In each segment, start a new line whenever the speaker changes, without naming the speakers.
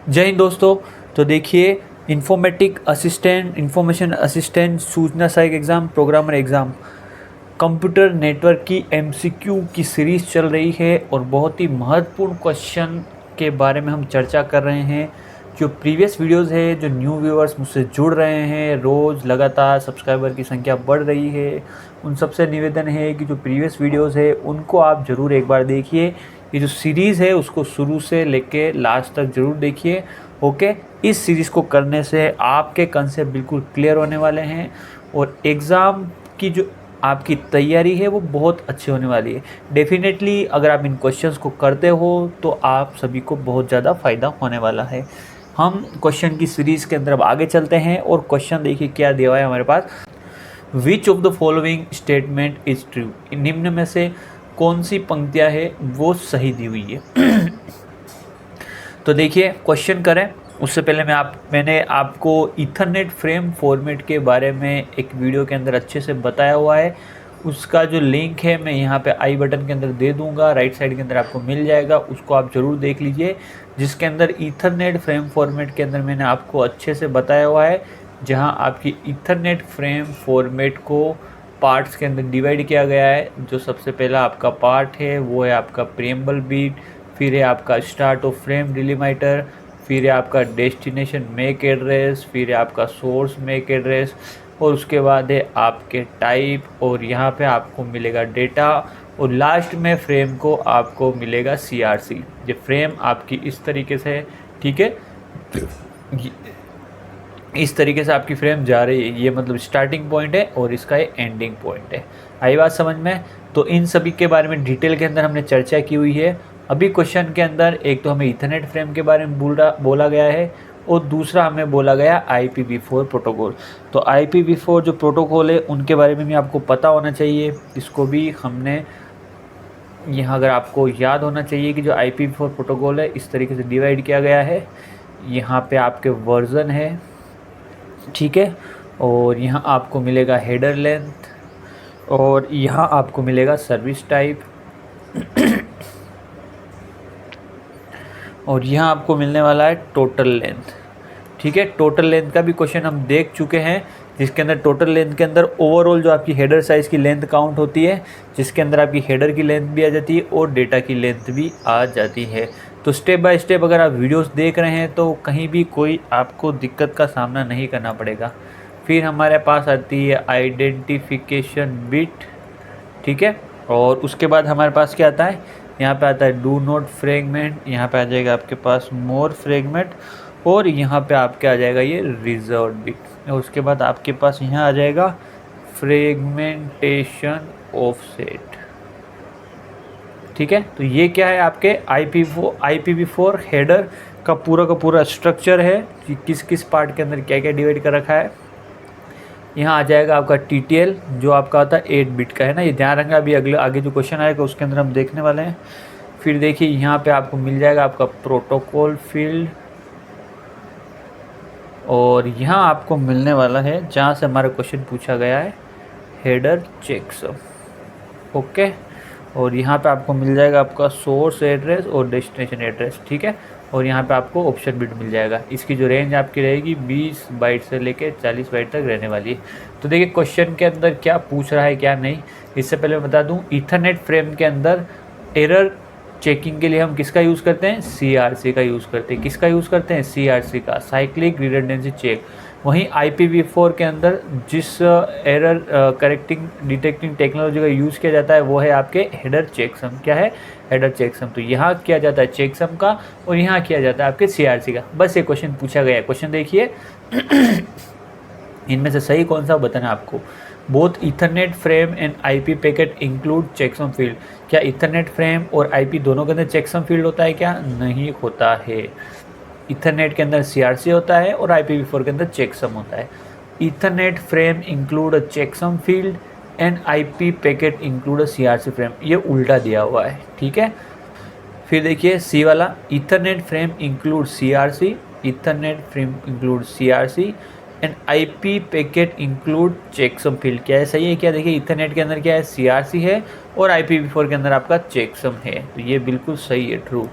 जय हिंद दोस्तों। तो देखिए, इंफॉर्मेशन असिस्टेंट, सूचना सहायक exam, programmer exam, computer network की एमसीक्यू की सीरीज़ चल रही है और बहुत ही महत्वपूर्ण क्वेश्चन के बारे में हम चर्चा कर रहे हैं। जो प्रीवियस वीडियोस है, जो न्यू व्यूअर्स मुझसे जुड़ रहे हैं, रोज़ लगातार सब्सक्राइबर की संख्या बढ़ रही है, उन सबसे निवेदन है कि जो प्रीवियस वीडियोस है उनको आप ज़रूर एक बार देखिए। ये जो सीरीज़ है उसको शुरू से लेके लास्ट तक ज़रूर देखिए। ओके, इस सीरीज़ को करने से आपके कंसेप्ट बिल्कुल क्लियर होने वाले हैं और एग्ज़ाम की जो आपकी तैयारी है वो बहुत अच्छी होने वाली है। डेफिनेटली अगर आप इन क्वेश्चंस को करते हो तो आप सभी को बहुत ज़्यादा फ़ायदा होने वाला है। हम क्वेश्चन की सीरीज़ के अंदर अब आगे चलते हैं और क्वेश्चन देखिए क्या दिया हुआ है हमारे पास। Which of the following statement is true? निम्न में से कौन सी पंक्तियाँ है वो सही दी हुई है। तो देखिए, क्वेश्चन करें उससे पहले मैंने आपको ईथरनेट फ्रेम फॉर्मेट के बारे में एक वीडियो के अंदर अच्छे से बताया हुआ है। उसका जो लिंक है मैं यहाँ पे आई बटन के अंदर दे दूँगा, राइट साइड के अंदर आपको मिल जाएगा, उसको आप ज़रूर देख लीजिए। जिसके अंदर ईथरनेट फ्रेम फॉर्मेट के अंदर मैंने आपको अच्छे से बताया हुआ है, जहाँ आपकी ईथरनेट फ्रेम फॉर्मेट को पार्ट्स के अंदर डिवाइड किया गया है। जो सबसे पहला आपका पार्ट है वो है आपका प्रीएम्बल बीट, फिर है आपका स्टार्ट ऑफ फ्रेम डिलीमीटर, फिर है आपका डेस्टिनेशन मैक एड्रेस, फिर है आपका सोर्स मैक एड्रेस, और उसके बाद है आपके टाइप, और यहाँ पे आपको मिलेगा डेटा, और लास्ट में फ्रेम को आपको मिलेगा CRC। ये फ्रेम आपकी इस तरीके से है, ठीक है। इस तरीके से आपकी फ्रेम जा रही है, ये मतलब स्टार्टिंग पॉइंट है और इसका ये एंडिंग पॉइंट है। आई बात समझ में? तो इन सभी के बारे में डिटेल के अंदर हमने चर्चा की हुई है। अभी क्वेश्चन के अंदर एक तो हमें ईथरनेट फ्रेम के बारे में बोला गया है और दूसरा हमें बोला गया IPv4 प्रोटोकॉल। तो IPv4 जो प्रोटोकॉल है उनके बारे में भी आपको पता होना चाहिए। इसको भी हमने यहाँ अगर आपको याद होना चाहिए कि जो IPv4 प्रोटोकॉल है इस तरीके से डिवाइड किया गया है। यहाँ पे आपके वर्जन है, ठीक है, और यहाँ आपको मिलेगा हेडर लेंथ, और यहाँ आपको मिलेगा सर्विस टाइप, और यहाँ आपको मिलने वाला है टोटल लेंथ, ठीक है। टोटल लेंथ का भी क्वेश्चन हम देख चुके हैं, जिसके अंदर टोटल लेंथ के अंदर ओवरऑल जो आपकी हेडर साइज़ की लेंथ काउंट होती है, जिसके अंदर आपकी हेडर की लेंथ भी आ जाती है और डेटा की लेंथ भी आ जाती है। तो स्टेप बाय स्टेप अगर आप वीडियोस देख रहे हैं तो कहीं भी कोई आपको दिक्कत का सामना नहीं करना पड़ेगा। फिर हमारे पास आती है आइडेंटिफिकेशन बिट, ठीक है, और उसके बाद हमारे पास क्या आता है, यहाँ पे आता है डू नॉट फ्रेगमेंट, यहाँ पे आ जाएगा आपके पास मोर फ्रेगमेंट, और यहाँ पे आपके आ जाएगा ये रिजर्व बिट, और उसके बाद आपके पास यहाँ आ जाएगा फ्रेगमेंटेशन ऑफसेट, ठीक है। तो ये क्या है, आपके IPv4 हेडर का पूरा स्ट्रक्चर है कि किस किस पार्ट के अंदर क्या क्या डिवाइड कर रखा है। यहाँ आ जाएगा आपका TTL जो आपका आता है 8 बिट का है ना, ये ध्यान रखना। अभी आगे जो क्वेश्चन आएगा उसके अंदर हम देखने वाले हैं। फिर देखिए यहाँ पे आपको मिल जाएगा आपका प्रोटोकॉल फील्ड, और यहाँ आपको मिलने वाला है जहाँ से हमारा क्वेश्चन पूछा गया है हेडर चेकसम, ओके। और यहाँ पे आपको मिल जाएगा आपका सोर्स एड्रेस और डेस्टिनेशन एड्रेस, ठीक है। और यहाँ पे आपको ऑप्शन बिट मिल जाएगा। इसकी जो रेंज आपकी रहेगी 20 बाइट से लेके 40 बाइट तक रहने वाली है। तो देखिए क्वेश्चन के अंदर क्या पूछ रहा है क्या नहीं। इससे पहले मैं बता दूँ, ईथरनेट फ्रेम के अंदर एरर चेकिंग के लिए हम किसका यूज़ करते हैं, CRC का यूज़ करते हैं। किसका यूज़ करते हैं, CRC का, साइक्लिक रिडंडेंसी चेक। वहीं IPv4 के अंदर जिस एरर करेक्टिंग डिटेक्टिंग टेक्नोलॉजी का यूज़ किया जाता है वो है आपके हेडर चेकसम। क्या है, हेडर चेकसम। तो यहाँ किया जाता है चेकसम का और यहाँ किया जाता है आपके CRC का। बस ये क्वेश्चन पूछा गया है। क्वेश्चन देखिए इनमें से सही कौन सा बताना है आपको। Both Ethernet frame and IP packet include checksum field. क्या ईथरनेट फ्रेम और IP दोनों के अंदर चेकसम फील्ड होता है क्या, नहीं होता है। ईथरनेट के अंदर CRC होता है और IPv4 के अंदर चेकसम होता है। Ethernet frame include a checksum field and IP packet include a CRC frame. ये उल्टा दिया हुआ है, ठीक है। फिर देखिए C वाला, Ethernet frame include CRC, Ethernet frame include CRC and IP packet include checksum field. क्या है, सही है क्या। देखिए ईथरनेट के अंदर क्या है, CRC है और IPv4 के अंदर आपका चेकसम है। तो ये बिल्कुल सही है, true.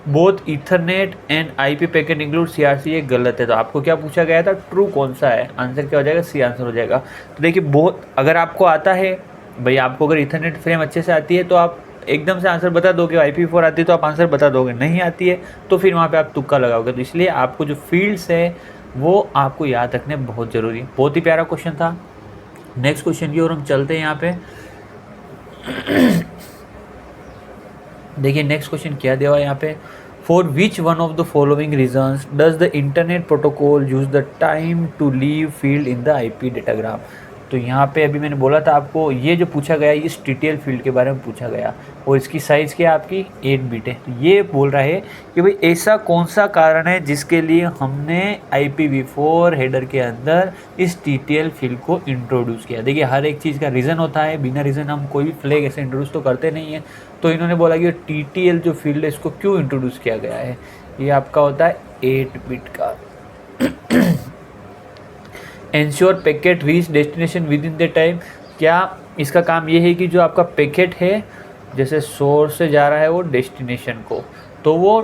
Both Ethernet and IP packet include CRC, ये गलत है। तो आपको क्या पूछा गया था, ट्रू कौन सा है, आंसर क्या हो जाएगा, सी आंसर हो जाएगा। तो देखिए बहुत, अगर आपको आता है भाई, आपको अगर ईथरनेट फ्रेम अच्छे से आती है तो आप एकदम से आंसर बता दोगे, IP4 आती है तो आप आंसर बता दोगे, नहीं आती है तो फिर वहाँ पे आप तुक्का लगाओगे। तो इसलिए आपको जो फील्ड्स है वो आपको याद रखने बहुत ज़रूरी है। बहुत ही प्यारा क्वेश्चन था। नेक्स्ट क्वेश्चन की ओर हम चलते हैं यहाँ पे। देखिए नेक्स्ट क्वेश्चन क्या दिया हुआ है यहाँ पे, for which one of the following reasons does the internet protocol use the time to live field in the IP datagram. तो यहाँ पे अभी मैंने बोला था आपको, ये जो पूछा गया इस TTL फील्ड के बारे में पूछा गया और इसकी साइज़ क्या है आपकी 8 बिट है। तो ये बोल रहा है कि भाई ऐसा कौन सा कारण है जिसके लिए हमने IPv4 हेडर के अंदर इस TTL फील्ड को इंट्रोड्यूस किया। देखिए हर एक चीज़ का रीज़न होता है, बिना रीज़न हम कोई भी फ्लैग ऐसे इंट्रोड्यूस तो करते नहीं है। तो इन्होंने बोला कि TTL जो फील्ड है इसको क्यों इंट्रोड्यूस किया गया है, ये आपका होता है 8 बिट का। Ensure packet reach destination with in the time, क्या इसका काम ये है कि जो आपका पैकेट है जैसे सोर्स से जा रहा है वो डेस्टिनेशन को, तो वो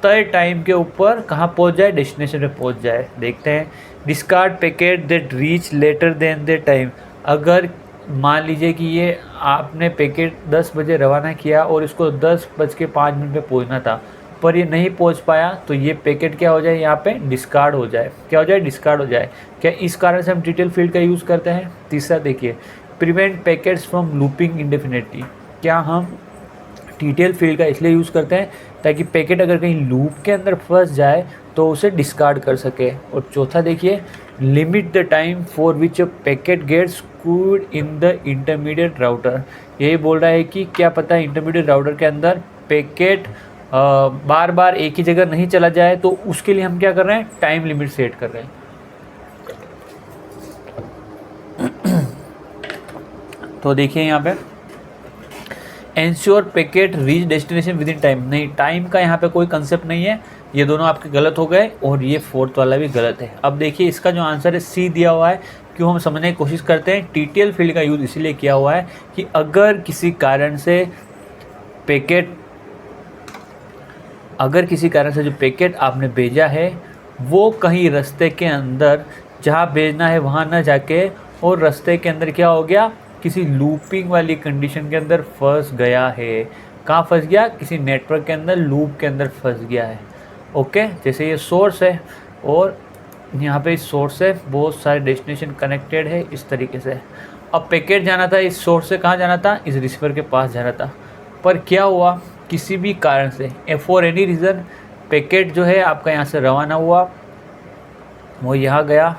तय टाइम के ऊपर कहाँ पहुँच जाए, डेस्टिनेशन पे पहुँच जाए। देखते हैं, discard packet that reach later than the time. अगर मान लीजिए कि ये आपने पैकेट 10 बजे रवाना किया और इसको 10:05 पे पहुँचना था पर ये नहीं पहुंच पाया, तो ये पैकेट क्या हो जाए, यहाँ पे डिस्कार्ड हो जाए। क्या हो जाए, डिस्कार्ड हो जाए। क्या इस कारण से हम TTL फील्ड का यूज़ करते हैं। तीसरा देखिए, prevent packets from looping indefinitely, क्या हम TTL फील्ड का इसलिए यूज़ करते हैं ताकि पैकेट अगर कहीं लूप के अंदर फंस जाए तो उसे डिस्कार्ड कर सके। और चौथा देखिए, limit the time for which a packet gets queued in the intermediate router. यही बोल रहा है कि क्या पता है इंटरमीडिएट राउटर के अंदर पैकेट बार बार एक ही जगह नहीं चला जाए, तो उसके लिए हम क्या कर रहे हैं, टाइम लिमिट सेट कर रहे हैं। तो देखिए यहाँ पे, ensure packet reach destination with in time, नहीं, टाइम का यहाँ पे कोई कंसेप्ट नहीं है। ये दोनों आपके गलत हो गए और ये फोर्थ वाला भी गलत है। अब देखिए इसका जो आंसर है सी दिया हुआ है। क्यों हम समझने की कोशिश करते हैं, TTL फील्ड का यूज़ इसीलिए किया हुआ है कि अगर किसी कारण से जो पैकेट आपने भेजा है वो कहीं रास्ते के अंदर जहाँ भेजना है वहाँ ना जाके और रास्ते के अंदर क्या हो गया, किसी लूपिंग वाली कंडीशन के अंदर फंस गया है। कहाँ फंस गया, किसी नेटवर्क के अंदर लूप के अंदर फंस गया है। ओके, जैसे ये सोर्स है और यहाँ पे इस सोर्स से बहुत सारे डेस्टिनेशन कनेक्टेड है इस तरीके से। अब पैकेट जाना था इस सोर्स से, कहाँ जाना था, इस रिसीवर के पास जाना था। पर क्या हुआ, किसी भी कारण से फॉर एनी रीज़न पैकेट जो है आपका यहाँ से रवाना हुआ, वो यहाँ गया,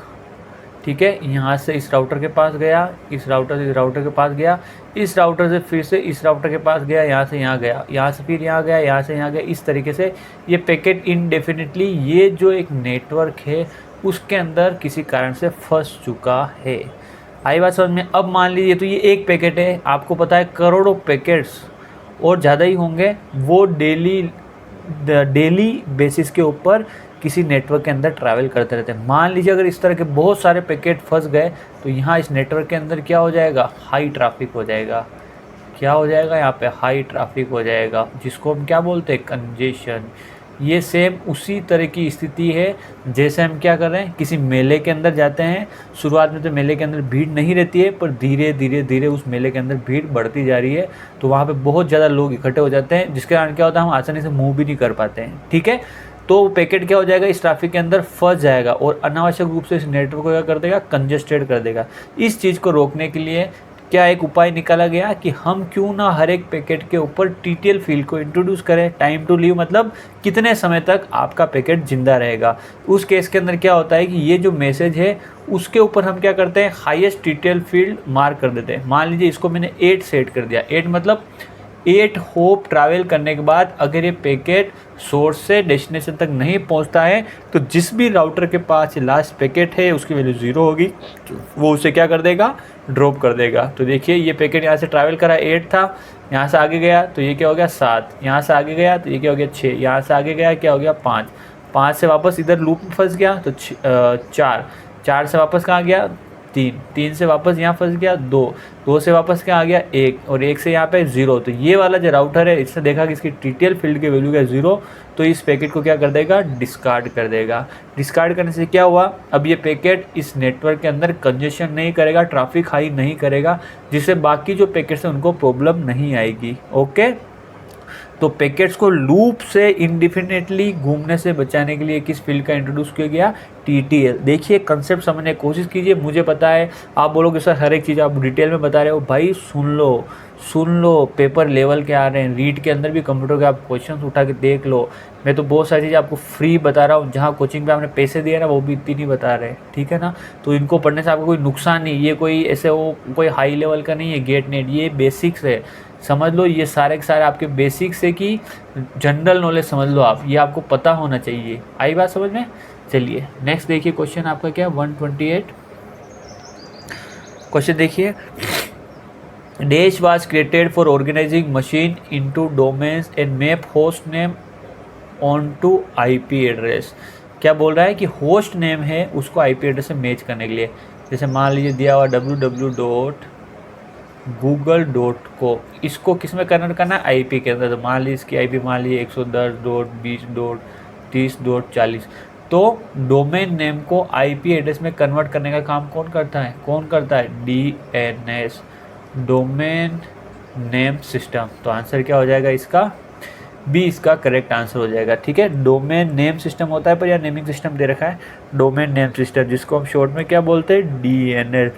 ठीक है, यहाँ से इस राउटर के पास गया, इस राउटर से इस राउटर के पास गया, इस राउटर से फिर से इस राउटर के पास गया, यहाँ से यहाँ गया, यहाँ से फिर यहाँ गया, यहाँ से यहाँ गया। इस तरीके से ये पैकेट इनडेफिनेटली ये जो एक नेटवर्क है उसके अंदर किसी कारण से फंस चुका है। आई बात समझ में। अब मान लीजिए तो ये एक पैकेट है, आपको पता है करोड़ों पैकेट्स और ज़्यादा ही होंगे, वो डेली बेसिस के ऊपर किसी नेटवर्क के अंदर ट्रैवल करते रहते हैं। मान लीजिए अगर इस तरह के बहुत सारे पैकेट फंस गए तो यहाँ इस नेटवर्क के अंदर क्या हो जाएगा, हाई ट्रैफिक हो जाएगा। क्या हो जाएगा, यहाँ पे हाई ट्रैफिक हो जाएगा, जिसको हम क्या बोलते हैं, कंजेशन। ये सेम उसी तरह की स्थिति है जैसे हम क्या कर रहे हैं, किसी मेले के अंदर जाते हैं। शुरुआत में तो मेले के अंदर भीड़ नहीं रहती है, पर धीरे धीरे धीरे उस मेले के अंदर भीड़ बढ़ती जा रही है, तो वहाँ पे बहुत ज़्यादा लोग इकट्ठे हो जाते हैं, जिसके कारण क्या होता है, हम आसानी से मूव भी नहीं कर पाते हैं। ठीक है, तो पैकेट क्या हो जाएगा, इस ट्रैफिक के अंदर फंस जाएगा और अनावश्यक रूप से इस नेटवर्क को क्या कर देगा, कंजेस्टेड कर देगा। इस चीज़ को रोकने के लिए क्या एक उपाय निकाला गया कि हम क्यों ना हर एक पैकेट के ऊपर TTL फील्ड को इंट्रोड्यूस करें। टाइम टू लीव मतलब कितने समय तक आपका पैकेट जिंदा रहेगा। उस केस के अंदर क्या होता है कि ये जो मैसेज है उसके ऊपर हम क्या करते हैं, हाईएस्ट TTL फील्ड मार्क कर देते हैं। मान लीजिए इसको मैंने 8 सेट कर दिया। 8 मतलब 8 होप ट्रैवल करने के बाद अगर ये पैकेट सोर्स से डेस्टिनेशन तक नहीं पहुंचता है तो जिस भी राउटर के पास लास्ट पैकेट है उसकी वैल्यू 0 होगी, वो उसे क्या कर देगा, ड्रॉप कर देगा। तो देखिए ये पैकेट यहाँ से ट्रैवल करा 8 था, यहाँ से आगे गया तो ये क्या हो गया 7, यहाँ से आगे गया तो ये क्या हो गया 6, यहाँ से आगे गया क्या हो गया 5 से वापस इधर लूप में फंस गया तो 4 से वापस कहाँ गया 3 से वापस यहाँ फंस गया 2 से वापस क्या आ गया 1, और 1 से यहाँ पे 0। तो ये वाला जो राउटर है इसने देखा कि इसकी टीटीएल फील्ड की वैल्यू क्या 0, तो इस पैकेट को क्या कर देगा, डिस्कार्ड कर देगा। डिस्कार्ड करने से क्या हुआ, अब ये पैकेट इस नेटवर्क के अंदर कंजेशन नहीं करेगा, ट्रैफिक हाई नहीं करेगा, जिससे बाकी जो पैकेट्स हैं उनको प्रॉब्लम नहीं आएगी। ओके, तो पैकेट्स को लूप से इंडिफिनिटली घूमने से बचाने के लिए किस फील्ड का इंट्रोड्यूस किया गया, टीटीएल। देखिए कंसेप्ट समझने की कोशिश कीजिए। मुझे पता है आप बोलोगे सर हर एक चीज़ आप डिटेल में बता रहे हो, भाई सुन लो पेपर लेवल के आ रहे हैं, रीड के अंदर भी कंप्यूटर के आप क्वेश्चन उठा के देख लो। मैं तो बहुत सारी चीज़ें आपको फ्री बता रहा हूँ, जहाँ कोचिंग पे आपने पैसे दिए ना वो भी इतनी नहीं बता रहे, ठीक है ना। तो इनको पढ़ने से आपको कोई नुकसान नहीं, ये कोई ऐसे वो कोई हाई लेवल का नहीं है गेट नेट, ये बेसिक्स है, समझ लो। ये सारे के सारे आपके बेसिक्स है कि जनरल नॉलेज समझ लो आप, ये आपको पता होना चाहिए। आई बात समझ में। चलिए नेक्स्ट देखिए क्वेश्चन आपका क्या 128 क्वेश्चन देखिए। Dash was created for organising machine into domains and map host name on to IP address. क्या बोल रहा है कि होस्ट नेम है उसको आईपी एड्रेस से मैच करने के लिए। जैसे मान लीजिए दिया हुआ www.google.com, इसको किस में कन्वर्ट करना है, आईपी के अंदर। तो मान लीजिए इसकी आईपी मान लीजिए 110.20.30.40। तो डोमेन नेम को आईपी एड्रेस में कन्वर्ट करने का काम कौन करता है, डीएनएस, डोमेन नेम सिस्टम। तो आंसर क्या हो जाएगा इसका, बी इसका करेक्ट आंसर हो जाएगा। ठीक है, डोमेन नेम सिस्टम होता है पर यहाँ नेमिंग सिस्टम दे रखा है डोमेन नेम सिस्टम, जिसको हम शॉर्ट में क्या बोलते हैं, डीएनएस।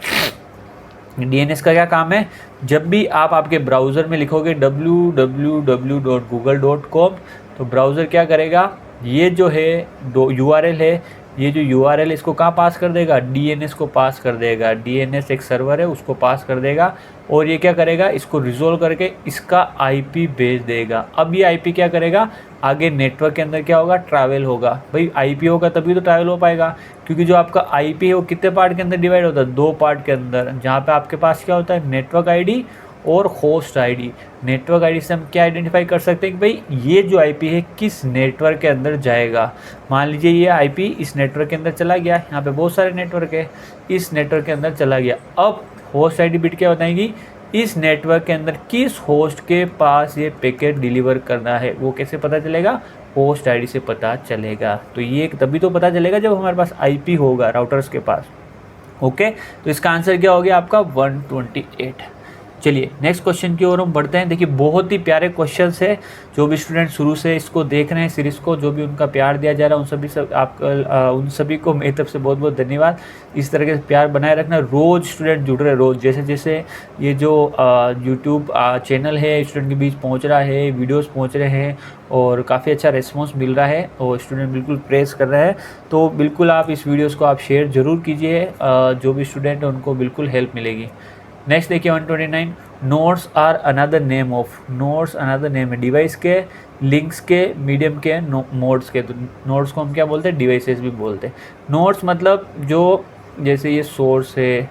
डीएनएस का क्या काम है, जब भी आप आपके ब्राउज़र में लिखोगे www.google.com, तो ब्राउज़र क्या करेगा, ये जो है यूआरएल है, ये जो यूआरएल इसको कहाँ पास कर देगा, डीएनएस को पास कर देगा। डीएनएस एक सर्वर है उसको पास कर देगा, और ये क्या करेगा, इसको रिजोल्व करके इसका आईपी भेज देगा। अब ये आईपी क्या करेगा, आगे नेटवर्क के अंदर क्या होगा, ट्रैवल होगा। भाई आईपी होगा तभी तो ट्रैवल हो पाएगा, क्योंकि जो आपका आईपी है वो कितने पार्ट के अंदर डिवाइड होता है, 2 पार्ट के अंदर, जहाँ पे आपके पास क्या होता है, नेटवर्क आईडी और होस्ट आईडी। नेटवर्क आईडी से हम क्या आइडेंटिफाई कर सकते हैं कि भाई ये जो आईपी है किस नेटवर्क के अंदर जाएगा। मान लीजिए ये आईपी इस नेटवर्क के अंदर चला गया, यहाँ पे बहुत सारे नेटवर्क है, इस नेटवर्क के अंदर चला गया। अब होस्ट आईडी बिट क्या बताएगी, इस नेटवर्क के अंदर किस होस्ट के पास ये पैकेट डिलीवर करना है। वो कैसे पता चलेगा, होस्ट आईडी से पता चलेगा। तो ये तभी तो पता चलेगा जब हमारे पास आईपी होगा राउटर्स के पास। ओके, तो इसका आंसर क्या हो गया आपका 128। चलिए नेक्स्ट क्वेश्चन की ओर हम बढ़ते हैं। देखिए बहुत ही प्यारे क्वेश्चंस है, जो भी स्टूडेंट शुरू से इसको देख रहे हैं सीरीज़ को, जो भी उनका प्यार दिया जा रहा है उन सभी को मेरी तरफ से बहुत बहुत धन्यवाद। इस तरह के प्यार बनाए रखना, रोज़ स्टूडेंट जुड़ रहे, रोज़ जैसे जैसे ये जो यूट्यूब चैनल है स्टूडेंट के बीच पहुँच रहा है, वीडियोज़ पहुँच रहे हैं और काफ़ी अच्छा रिस्पॉन्स मिल रहा है और स्टूडेंट बिल्कुल प्रेस कर रहे हैं। तो बिल्कुल आप इस वीडियोज़ को आप शेयर ज़रूर कीजिए, जो भी स्टूडेंट है उनको बिल्कुल हेल्प मिलेगी। नेक्स्ट देखिए 129, nodes are another name of, nodes another name है डिवाइस के, लिंक्स के, मीडियम के, मोड्स के। तो नोड्स को हम क्या बोलते हैं, डिवाइसेस भी बोलते हैं। नोड्स मतलब जो जैसे ये सोर्स है,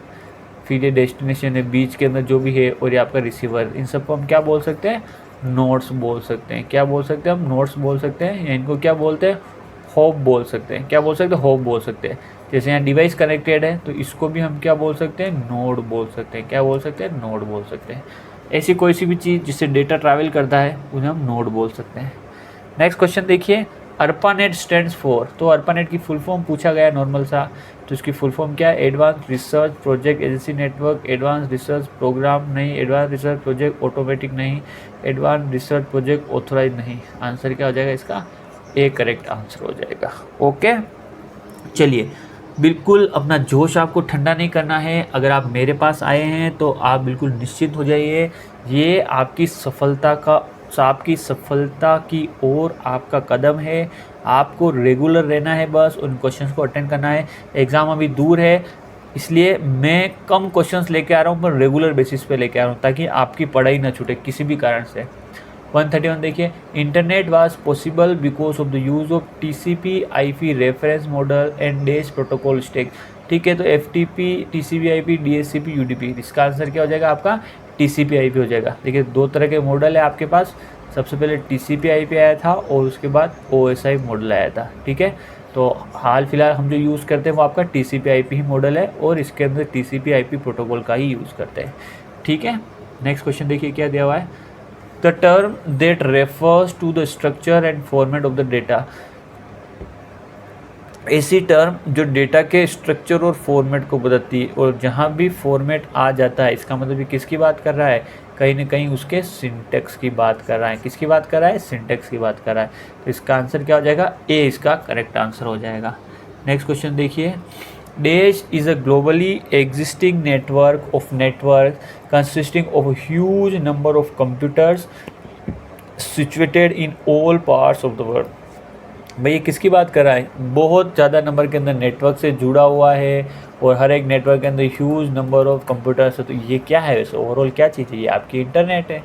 फिर ये डेस्टिनेशन है, बीच के अंदर जो भी है, और ये आपका रिसीवर, इन सबको हम क्या बोल सकते हैं, नोड्स बोल सकते हैं। क्या बोल सकते हैं हम, नोड्स बोल सकते हैं, या इनको क्या बोलते हैं, होप बोल सकते हैं। क्या बोल सकते हैं, होप बोल सकते हैं। जैसे यहाँ डिवाइस कनेक्टेड है तो इसको भी हम क्या बोल सकते हैं, नोड बोल सकते हैं। क्या बोल सकते हैं, नोड बोल सकते हैं। ऐसी कोई सी भी चीज़ जिससे डेटा ट्रैवल करता है उन्हें हम नोड बोल सकते हैं। नेक्स्ट क्वेश्चन देखिए, ARPANET स्टैंड्स फॉर। तो ARPANET की फुल फॉर्म पूछा गया नॉर्मल सा, तो इसकी फुल फॉर्म क्या है, advance research project agency network, advance research programme नहीं, एडवांस रिसर्च प्रोजेक्ट ऑटोमेटिक नहीं, एडवांस रिसर्च प्रोजेक्ट ऑथोराइज नहीं। आंसर क्या हो जाएगा इसका, ए करेक्ट आंसर हो जाएगा। ओके, चलिए बिल्कुल अपना जोश आपको ठंडा नहीं करना है। अगर आप मेरे पास आए हैं तो आप बिल्कुल निश्चित हो जाइए, ये आपकी सफलता की ओर आपका कदम है। आपको रेगुलर रहना है, बस उन क्वेश्चंस को अटेंड करना है। एग्ज़ाम अभी दूर है, इसलिए मैं कम क्वेश्चंस लेके आ रहा हूँ पर रेगुलर बेसिस पे लेके आ रहा हूँ, ताकि आपकी पढ़ाई ना छूटे किसी भी कारण से। 131 देखिए, internet was possible because of the use of TCP IP reference model and dash protocol stack. ठीक है, तो FTP, TCP IP, DHCP, UDP. इसका आंसर क्या हो जाएगा आपका, टीसीपी आईपी हो जाएगा। देखिए 2 तरह के मॉडल है आपके पास, सबसे पहले टीसीपी आईपी आया था और उसके बाद ओएसआई मॉडल आया था। ठीक है, तो हाल फिलहाल हम जो यूज़ करते हैं वो आपका TCP/IP ही मॉडल है और इसके अंदर TCP/IP प्रोटोकॉल का ही यूज़ करते हैं। ठीक है, नेक्स्ट क्वेश्चन देखिए क्या दिया हुआ है। The term that refers to the structure and format of the data, ऐसी टर्म जो डेटा के स्ट्रक्चर और फॉर्मेट को बताती है, और जहाँ भी फॉर्मेट आ जाता है इसका मतलब ये किसकी बात कर रहा है, कहीं ना कहीं उसके सिंटेक्स की बात कर रहा है। किसकी बात कर रहा है, सिंटेक्स की बात कर रहा है। तो इसका आंसर क्या हो जाएगा, ए इसका करेक्ट आंसर हो जाएगा। नेक्स्ट क्वेश्चन देखिए। Dash is a globally existing network of network consisting of a huge number of computers situated in all parts of the world. भाई ये किसकी बात कर रहा है, बहुत ज़्यादा नंबर के अंदर नेटवर्क से जुड़ा हुआ है और हर एक नेटवर्क के अंदर ह्यूज नंबर ऑफ कंप्यूटर्स है। तो ये क्या है वैसे, ओवरऑल क्या चीज़ है, ये आपकी इंटरनेट है।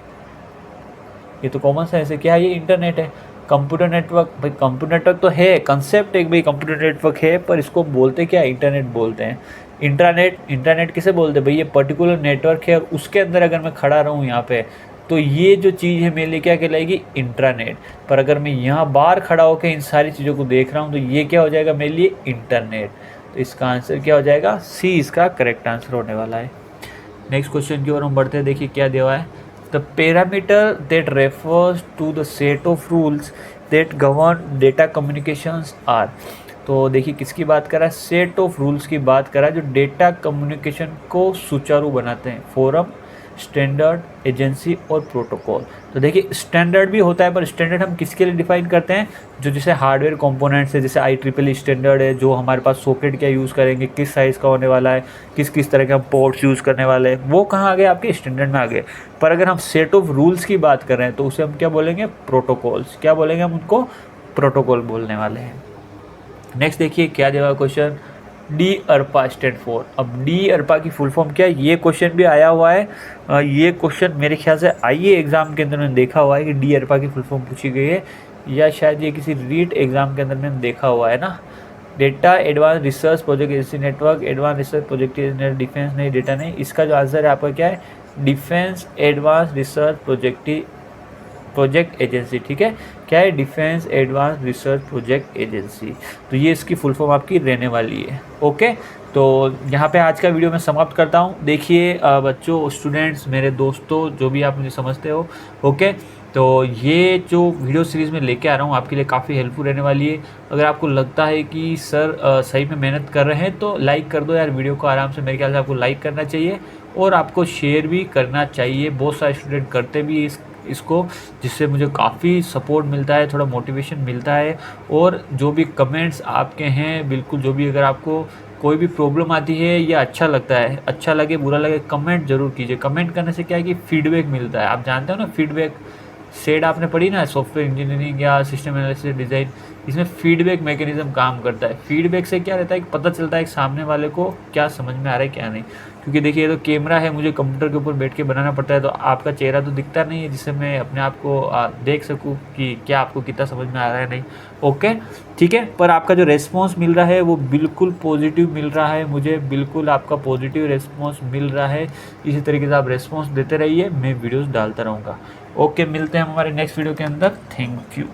ये तो कॉमन सेंस है, क्या है, ये इंटरनेट है। कंप्यूटर नेटवर्क, भाई कंप्यूटर नेटवर्क तो है, कंसेप्ट एक भाई कंप्यूटर नेटवर्क है, पर इसको बोलते क्या, इंटरनेट बोलते हैं। इंटरनेट, इंटरनेट किसे बोलते हैं भाई, ये पर्टिकुलर नेटवर्क है और उसके अंदर अगर मैं खड़ा रहूँ यहाँ पे, तो ये जो चीज़ है मेरे लिए क्या कहलाएगी, इंट्रानेट। पर अगर मैं यहाँ बाहर खड़ा होकर इन सारी चीज़ों को देख रहा हूँ तो ये क्या हो जाएगा मेरे लिए, इंटरनेट। तो इसका आंसर क्या हो जाएगा, सी इसका करेक्ट आंसर होने वाला है। नेक्स्ट क्वेश्चन की ओर हम बढ़ते हैं, देखिए क्या दिया हुआ है। The parameter that refers to the set of rules that govern data communications are. तो देखिए किसकी बात कर रहा है, सेट ऑफ रूल्स की बात कर रहा है जो डेटा कम्युनिकेशन को सुचारू बनाते हैं। फोरम, स्टैंडर्ड, एजेंसी और प्रोटोकॉल। तो देखिए स्टैंडर्ड भी होता है, पर स्टैंडर्ड हम किसके लिए डिफाइन करते हैं, जो जैसे हार्डवेयर कंपोनेंट्स है, जैसे IEEE स्टैंडर्ड है, जो हमारे पास सॉकेट क्या यूज़ करेंगे, किस साइज़ का होने वाला है, किस किस तरह के हम पोर्ट्स यूज़ करने वाले हैं, वो कहाँ आ गए, आपके स्टैंडर्ड में आ गए। पर अगर हम सेट ऑफ रूल्स की बात कर रहे हैं तो उसे हम क्या बोलेंगे, प्रोटोकॉल्स। क्या बोलेंगे हम उनको, प्रोटोकॉल बोलने वाले हैं। नेक्स्ट देखिए क्या दिया हुआ question, D Arpa stand for. अब डी अर्पा की फुल फॉर्म क्या है, ये क्वेश्चन भी आया हुआ है। ये क्वेश्चन मेरे ख्याल से आईए एग्जाम के अंदर मैंने देखा हुआ है कि डी अर्पा की फुल फॉर्म पूछी गई है, या शायद ये किसी रीट एग्जाम के अंदर मैंने देखा हुआ है ना। Data advance research project agency network, advance research project defence नहीं, डेटा नहीं। इसका जो आंसर है आपका क्या है, defence advance research project agency. ठीक है, क्या है, defence advance research project agency. तो ये इसकी फुल फॉर्म आपकी रहने वाली है। ओके, तो यहाँ पे आज का वीडियो मैं समाप्त करता हूँ। देखिए बच्चों, स्टूडेंट्स, मेरे दोस्तों, जो भी आप मुझे समझते हो, ओके, तो ये जो वीडियो सीरीज़ में लेके आ रहा हूँ आपके लिए काफ़ी हेल्पफुल रहने वाली है। अगर आपको लगता है कि सर सही में मेहनत कर रहे हैं तो लाइक कर दो यार वीडियो को आराम से। मेरे ख्याल से आपको लाइक करना चाहिए और आपको शेयर भी करना चाहिए। बहुत सारे स्टूडेंट करते भी इसको, जिससे मुझे काफ़ी सपोर्ट मिलता है, थोड़ा मोटिवेशन मिलता है। और जो भी कमेंट्स आपके हैं, बिल्कुल जो भी, अगर आपको कोई भी प्रॉब्लम आती है या अच्छा लगता है, अच्छा लगे बुरा लगे, कमेंट जरूर कीजिए। कमेंट करने से क्या है कि फीडबैक मिलता है। आप जानते हो ना, फीडबैक सेड आपने पढ़ी ना, सॉफ्टवेयर इंजीनियरिंग या सिस्टम एनालिसिस डिज़ाइन, इसमें फीडबैक मैकेनिज्म काम करता है। फीडबैक से क्या रहता है कि पता चलता है कि सामने वाले को क्या समझ में आ रहा है क्या नहीं। क्योंकि देखिए ये तो कैमरा है, मुझे कंप्यूटर के ऊपर बैठ के बनाना पड़ता है, तो आपका चेहरा तो दिखता नहीं है जिससे मैं अपने आप को देख सकूं कि क्या आपको कितना समझ में आ रहा है नहीं। ओके, ठीक है, पर आपका जो रेस्पॉन्स मिल रहा है वो बिल्कुल पॉजिटिव मिल रहा है, मुझे बिल्कुल आपका पॉजिटिव रेस्पॉन्स मिल रहा है। इसी तरीके से आप रेस्पॉन्स देते रहिए, मैं वीडियोज़ डालता रहूँगा। ओके, मिलते हैं हमारे नेक्स्ट वीडियो के अंदर। Thank you.